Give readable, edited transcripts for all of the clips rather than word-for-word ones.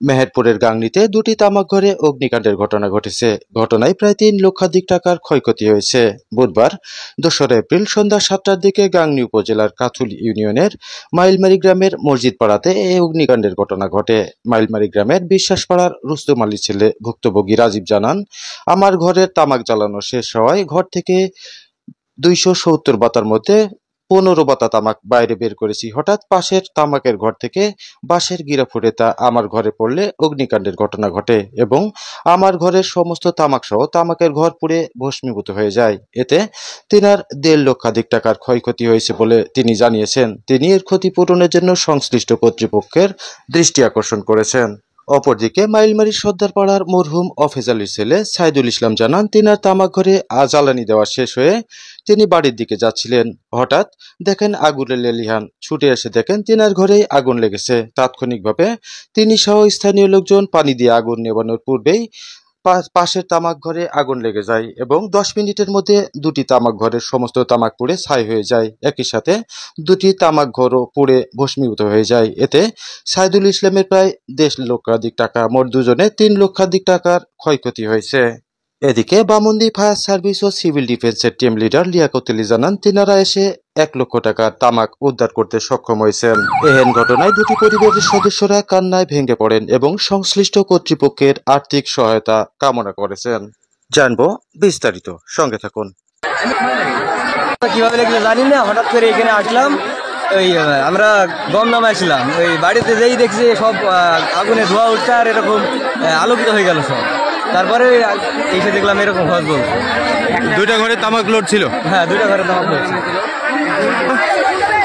মেহেরপুরের গাংনীতে দুটি তামাক ঘরে অগ্নিকাণ্ডের ঘটনা ঘটেছে। ঘটনায় প্রায় ৩ লক্ষাধিক টাকার ক্ষয়ক্ষতি হয়েছে। বুধবার ২রা এপ্রিল সন্ধ্যা ৭টার দিকে গাংনী উপজেলার কাথুল ইউনিয়নের মাইলমারি গ্রামের মসজিদ পাড়াতে এই অগ্নিকাণ্ডের ঘটনা ঘটে। মাইলমারি গ্রামের বিশ্বাসপাড়ার রুস্তম আলীর ছেলে ভুক্তভোগী রাজীব জানান, আমার ঘরের তামাক জ্বালানো শেষ হওয়ায় ঘর থেকে ২৭০ বাতার মধ্যে ১৫ বাতা তামাক বাইরে বের করেছি। হঠাৎ পাশের তামাকের ঘর থেকে বাঁশের গিরা ফুটে তা আমার ঘরে পড়লে অগ্নিকাণ্ডের ঘটনা ঘটে এবং আমার ঘরের সমস্ত তামাক সহ তামাকের ঘর পুড়ে ভস্মীভূত হয়ে যায়। এতে তিনার ১.৫ লক্ষাধিক টাকার ক্ষয়ক্ষতি হয়েছে বলে তিনি জানিয়েছেন। তিনি এর ক্ষতিপূরণের জন্য সংশ্লিষ্ট কর্তৃপক্ষের দৃষ্টি আকর্ষণ করেছেন। অপরদিকে মাইলমারি সর্দারপাড়ার মরহুম অফেজ আলীর ছেলে সাইদুল ইসলাম জানান, তিনার তামাক ঘরে জ্বালানি দেওয়া শেষ হয়ে তিনি বাড়ির দিকে যাচ্ছিলেন। হঠাৎ দেখেন আগুনের লেলিহান। ছুটে এসে দেখেন তিনার ঘরেই আগুন লেগেছে। তাৎক্ষণিকভাবে তিনি সহ স্থানীয় লোকজন পানি দিয়ে আগুন নেভানোর পূর্বেই পাশের তামাক ঘরে আগুন লেগে যায় এবং ১০ মিনিটের মধ্যে দুটি তামাক ঘরের সমস্ত তামাক পুড়ে ছাই হয়ে যায়। একই সাথে দুটি তামাক ঘরও পুড়ে ভস্মীভূত হয়ে যায়। এতে সাইদুল ইসলামের প্রায় ১.৫ লক্ষাধিক টাকা, মোট দুজনে ৩ লক্ষাধিক টাকার ক্ষয়ক্ষতি হয়েছে। এদিকে বামন্দি ফায়ার সার্ভিস ও সিভিল ডিফেন্সের টিম লিডার লিয়াকত আলী জানান, তিনারা এসে ১ লক্ষ টাকার তামাক উদ্ধার করতে সক্ষম হয়েছেন। এহেন ঘটনায় দুটি পরিবারের সদস্যরা কান্নায় ভেঙে পড়েন এবং সংশ্লিষ্ট কর্তৃপক্ষের আর্থিক সহায়তা কামনা করেছেন। জানবো বিস্তারিত, সঙ্গে থাকুন। কিভাবে লেগেছে জানি না, হঠাৎ করে এখানে আসলাম। আমরা গম নামাইছিলাম, ওই বাড়িতে যেই দেখছি সব আগুনে ধোয়া উঠছে আর এরকম আলোকিত হয়ে গেল সব। তারপরে এসে দেখলাম এরকম হজ বলছে। দুইটা ঘরে তামাক লোড ছিল? হ্যাঁ, 2টা ঘরে তামাক লোড ছিল।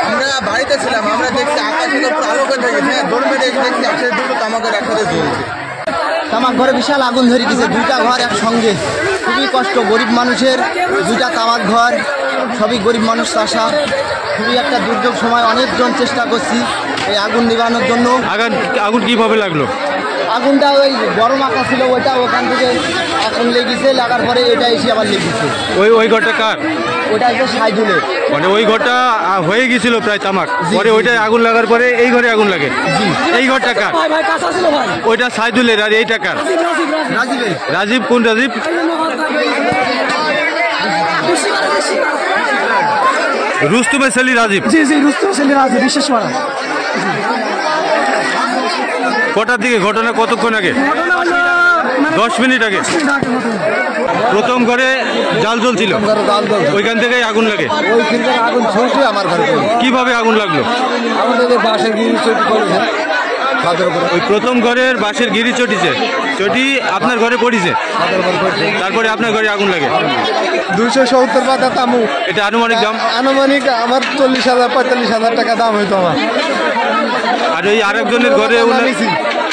আমরা বাড়িতে ছিলাম, আমরা দেখছি আকাশে আলোকে থেকে দৌড় মেরে দেখছি একসাথে দুটো তামাকের একসাথে জ্বলছে। তামাক ঘরে বিশাল আগুন ধরে গেছে, 2টা ঘর একসঙ্গে। খুবই কষ্ট, গরিব মানুষের 2টা তামাক ঘর, সবই গরিব মানুষ চাষা। খুবই একটা দুর্যোগ সময়, অনেকজন চেষ্টা করছি এই আগুন নিভানোর জন্য। আগুন কিভাবে লাগলো? আগুনটা ওই গরম আঁকা ছিল, ওইটা ওখান থেকে এখন লেগেছে, লাগার পরে এটা এসে আবার লেগেছে। ওই ঘরটা কার? ওটা এসে সাইদুলের। মানে ওই ঘরটা হয়ে গেছিল প্রায় তামাক, পরে ওইটাই আগুন লাগার পরে এই ঘরে আগুন লাগে। এই ঘরটা কার? ওইটা সাইদুলের, আর এইটা কার? রাজীব। কোন রাজীব? রুস্তমের ছেলে রাজীব। জি, রুস্তমের ছেলে রাজীব, বিশেষ করা। কটার দিকে ঘটনা? কতক্ষণ আগে? 10 মিনিট আগে। প্রথম ঘরে জাল জ্বলছিল, ওইখান থেকে আগুন লাগে। আগুন ছুটে আমার ঘরে। কিভাবে আগুন লাগলো? আমাদের বাঁশের গিরি চটি করেছে। ওই প্রথম ঘরের বাঁশের গিরি চটিছে, চটি আপনার ঘরে পড়িছে, তারপরে আপনার ঘরে আগুন লাগে। 270 পাতা তামুক। এটা আনুমানিক দাম? আনুমানিক আমার 40,000 45,000 টাকা দাম হইতো আমার। আর ওই আরেকজনের ঘরে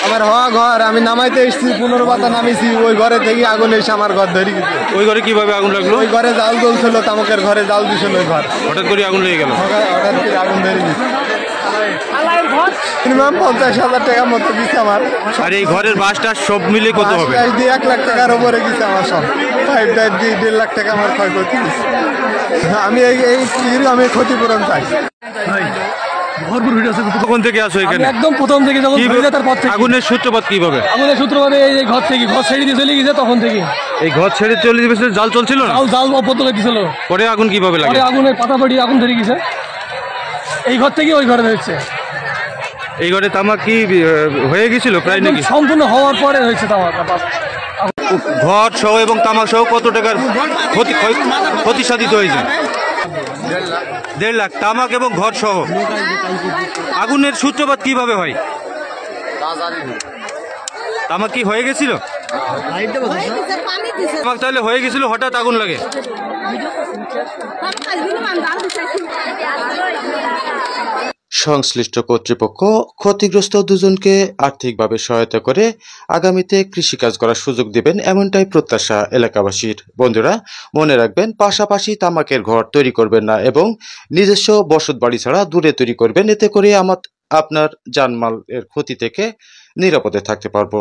আমার হওয়া ঘর, আমি নামাইতে এসেছি, 15 পাতা নামিয়েছি, ওই ঘরে থেকে আগুন এসে আমার ঘর ধরে গেছে। ওই ঘরে কিভাবে আগুন লাগলো? ওই ঘরে জাল জ্বলছিল, তামাকের ঘরে জাল দিছিল। ওই ঘর হঠাৎ করে আগুন লেগে গেল। হঠাৎ করে আগুন ধরে গেছে। মিনিমাম 50,000 টাকার মতো দিচ্ছে আমার। আর এই ঘরের বাসটা সব মিলে কত হবে? 1 লাখ টাকার উপরে গেছে আমার সব। 1.5 লাখ টাকা আমার ক্ষয়ক্ষতি। আমি আমি ক্ষতিপূরণ চাই। ভরপুর ভিড় আছে। কখন থেকে আসো এখানে? একদম প্রথম থেকে, যখন তারপর থেকে। আগুনের সূত্রপাত কিভাবে? আগুনের সূত্রপাত এই ঘর থেকে, ঘর ছেড়ে দিয়ে চলে গেছে তখন থেকে। এই ঘর ছেড়ে চলে গেছে, জাল চলছিল না? জাল অপরতলে দিছিল। পরে আগুন কিভাবে লাগে? আগুনের পাতা পড়ি আগুন ধরে গেছে। এই ঘর থেকে ওই ঘরে হয়েছে। এই ঘরে তামাক কি হয়ে গেছিল প্রায় নাকি? সম্পূর্ণ হওয়ার পরে হয়েছে তামাক। ঘর সহ এবং তামাক সহ কত টাকার ক্ষতি সাধিত হয়েছে? 1.5 লাখ। তামাক এবং ঘর সহ। আগুনের সূত্রপাত কিভাবে হয়? তামাক কি হয়ে গেছিল? তামাক তাহলে হয়ে গেছিল, হঠাৎ আগুন লাগে। সংশ্লিষ্ট কর্তৃপক্ষ ক্ষতিগ্রস্ত দুজনকে আর্থিকভাবে সহায়তা করে আগামীতে কৃষিকাজ করার সুযোগ দেবেন, এমনটাই প্রত্যাশা এলাকাবাসীর। বন্ধুরা, মনে রাখবেন, পাশাপাশি তামাকের ঘর তৈরি করবেন না এবং নিজস্ব বসত বাড়ি ছাড়া দূরে তৈরি করবেন। এতে করে আপনার জানমালের ক্ষতি থেকে নিরাপদে থাকতে পারবো।